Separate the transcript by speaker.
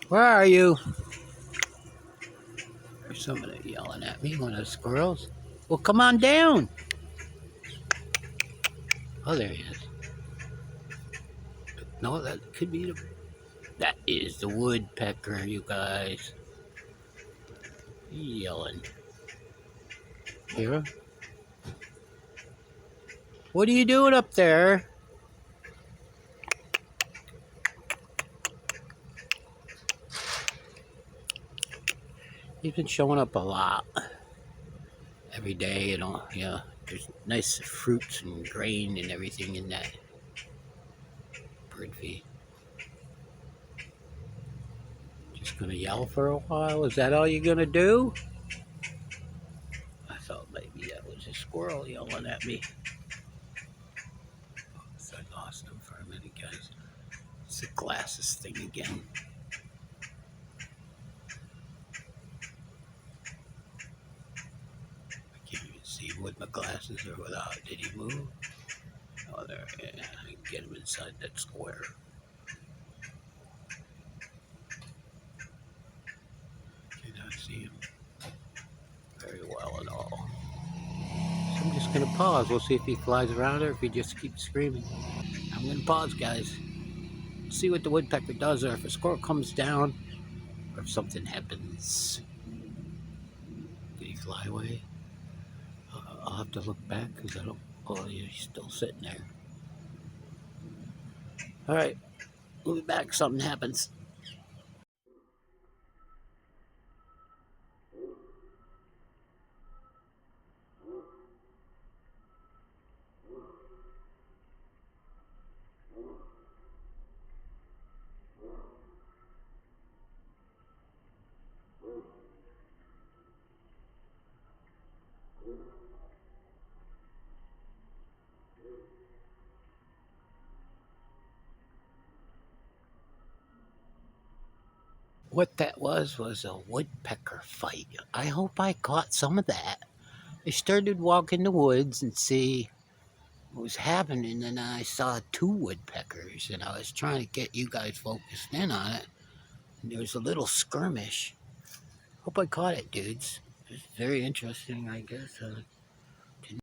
Speaker 1: Where are you? There's somebody yelling at me, one of the squirrels. Well, come on down. Oh, there he is. No, that could be the... That is the woodpecker, you guys. He's yelling. Hear him? What are you doing up there? He's been showing up a lot. Every day, yeah. There's nice fruits and grain and everything in that bird feed. Just gonna yell for a while? Is that all you're gonna do? I thought maybe that was a squirrel yelling at me. So I lost him for a minute, guys. It's the glasses thing again. I can't even see with my glasses or without. Did he move? Oh, there. Yeah, I can get him inside that square. Cannot see him very well at all. So I'm just going to pause. We'll see if he flies around or if he just keeps screaming. I'm going to pause, guys. See what the woodpecker does, or if a squirrel comes down, or if something happens. Did he fly away? I'll have to look back because I don't... Oh, yeah, he's still sitting there. All right, we'll be back if something happens. What that was a woodpecker fight. I hope I caught some of that. I started walking the woods and see what was happening, and I saw two woodpeckers, and I was trying to get you guys focused in on it. And there was a little skirmish. Hope I caught it, dudes. It's very interesting, I guess.